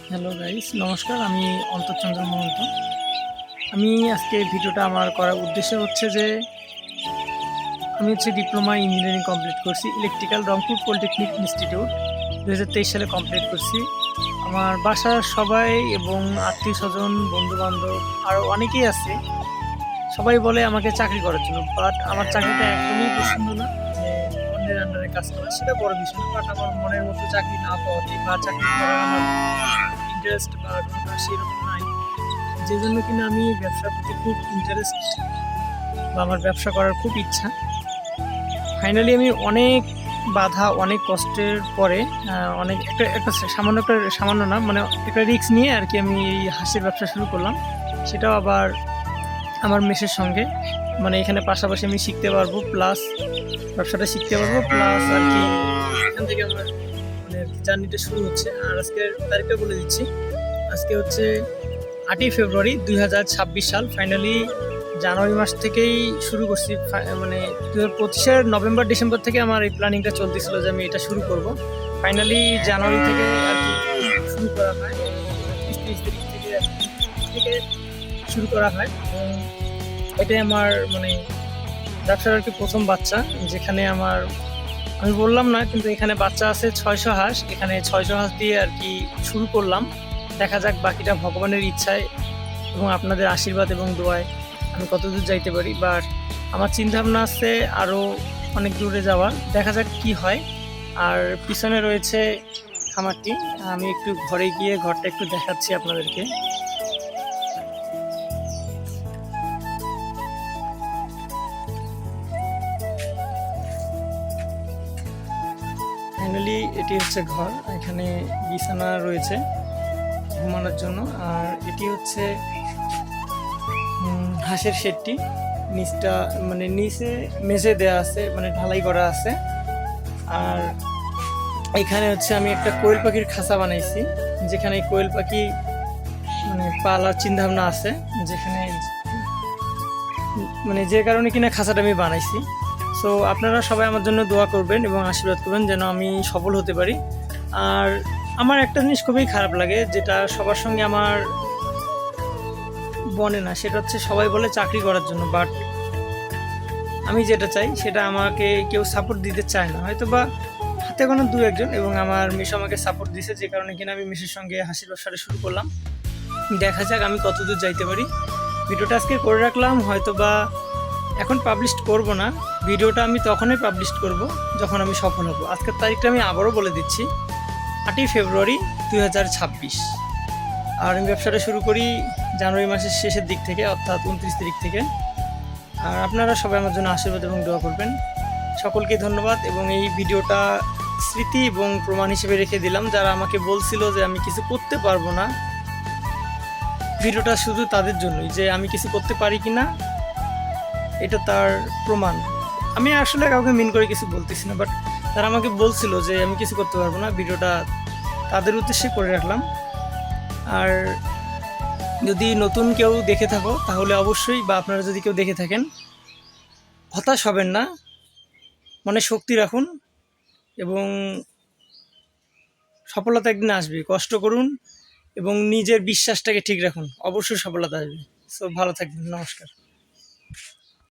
Hello guys, নমস্কার। আমি অন্তরচন্দ্র মহন্ত। আমি আজকে ভিডিওটা আমার করার উদ্দেশ্য হচ্ছে যে আমি ডিপ্লোমা ইঞ্জিনিয়ারিং কমপ্লিট করছি ইলেকট্রিক্যাল রংপুর পলিটেকনিক ইনস্টিটিউট 2023 সালে কমপ্লিট করছি। আমার বাসার সবাই এবং আত্মীয়স্বজন, বন্ধুবান্ধব আরও অনেকেই আছে। সবাই বলে আমাকে চাকরি করার জন্য, বাট আমার চাকরিটা একদমই পছন্দ না। যে অন্যের আন্ডারে কাজ করা সেটা বড় বিষয় না, বাট আমার মনের মতো চাকরি না পাওয়াতে বা চাকরি করার আমার ইন্টারেস্ট বা আগ্রহটা সেরকম নাই, যে জন্য কিনা আমি ব্যবসার প্রতি খুব ইন্টারেস্ট বা আমার ব্যবসা করার খুব ইচ্ছা। ফাইনালি আমি অনেক বাধা, অনেক কষ্টের পরে অনেক একটা একটা সামান্য না, মানে একটা রিস্ক নিয়ে আর কি আমি এই হাঁসের ব্যবসা শুরু করলাম। সেটাও আবার আমার মেসের সঙ্গে, মানে এখানে পাশাপাশি আমি শিখতে পারবো, প্লাস ব্যবসাটা শিখতে পারবো, প্লাস আর কি এখান থেকে আমার মানে জার্নিটা শুরু হচ্ছে। আর আজকের তারিখটা বলে দিচ্ছি, আজকে হচ্ছে 8ই ফেব্রুয়ারি 2026 সাল। ফাইনালি জানুয়ারি মাস থেকেই শুরু করছি, মানে 2025-এর নভেম্বর ডিসেম্বর থেকে আমার এই প্ল্যানিংটা চলতেছিল যে আমি এটা শুরু করব। ফাইনালি জানুয়ারি থেকে আর কি শুরু করা হয়, 30 তারিখ থেকে শুরু করা হয়। এবং এটাই আমার মানে ব্যবসার আর কি প্রথম বাচ্চা, যেখানে আমি বললাম না, কিন্তু এখানে বাচ্চা আছে 600 হাঁস। এখানে 600 হাঁস দিয়ে আর কি শুরু করলাম। দেখা যাক বাকিটা ভগবানের ইচ্ছায় এবং আপনাদের আশীর্বাদ এবং দোয়ায় আমি কতদূর যাইতে পারি। বাট আমার চিন্তাভাবনা আছে আরও অনেক দূরে যাওয়ার, দেখা যাক কি হয়। আর পিছনে রয়েছে খামারটি, আমি একটু ঘরে গিয়ে ঘরটা একটু দেখাচ্ছি আপনাদেরকে। ফাইনালি এটি হচ্ছে ঘর, এখানে বিছানা রয়েছে ঘুমানোর জন্য। আর এটি হচ্ছে হাঁসের শেডটি, নিচটা মানে নিচে মেঝে দেওয়া আছে, মানে ঢালাই করা আছে। আর এখানে হচ্ছে আমি একটা কোয়েল পাখির খাঁচা বানাইছি, যেখানে কোয়েল পাখি মানে পালার চিন্তাভাবনা আছে, যেখানে মানে যে কারণে কিনা খাঁচাটা আমি বানাইছি। সো আপনারা সবাই আমার জন্য দোয়া করবেন এবং আশীর্বাদ করবেন যেন আমি সফল হতে পারি। আর আমার একটা জিনিস খুবই খারাপ লাগে, যেটা সবার সঙ্গে আমার বনে না, সেটা হচ্ছে সবাই বলে চাকরি করার জন্য, বাট আমি যেটা চাই সেটা আমাকে কেউ সাপোর্ট দিতে চায় না, হয়তো বা হাতে গোনা দু একজন। এবং আমার মিশো আমাকে সাপোর্ট দিছে, যে কারণে কিনা আমি মিশোর সঙ্গে হাসির ব্যবসাটা শুরু করলাম। দেখা যাক আমি কতদূর যাইতে পারি। ভিডিওটা আজকে করে রাখলাম, হয়তো বা এখন পাবলিশ করব না, ভিডিওটা আমি তখনই পাবলিশ করব যখন আমি সফল হব। আজকের তারিখটা আমি আবারও বলে দিচ্ছি, 8ই ফেব্রুয়ারি 2026। আর আমি ব্যবসাটা শুরু করি জানুয়ারি মাসের শেষের দিক থেকে, অর্থাৎ 29 তারিখ থেকে। আর আপনারা সবাই আমার জন্য আশীর্বাদ এবং দোয়া করবেন। সকলকে ধন্যবাদ। এবং এই ভিডিওটা স্মৃতি এবং প্রমাণ হিসেবে রেখে দিলাম, যারা আমাকে বলছিল যে আমি কিছু করতে পারবো না। ভিডিওটা শুধু তাদের জন্যই, যে আমি কিছু করতে পারি কি না এটা তার প্রমাণ। আমি আসলে কাউকে মিন করে কিছু বলতেছি না, বাট তারা আমাকে বলছিল যে আমি কিছু করতে পারবো না, ভিডিওটা তাদের উদ্দেশ্যে করে রাখলাম। আর যদি নতুন কেউ দেখে থাকো তাহলে অবশ্যই, বা আপনারা যদি কেউ দেখে থাকেন, হতাশ হবেন না, মনে শক্তি রাখুন এবং সফলতা একদিন আসবে। কষ্ট করুন এবং নিজের বিশ্বাসটাকে ঠিক রাখুন, অবশ্যই সফলতা আসবে। সো ভালো থাকবেন, নমস্কার।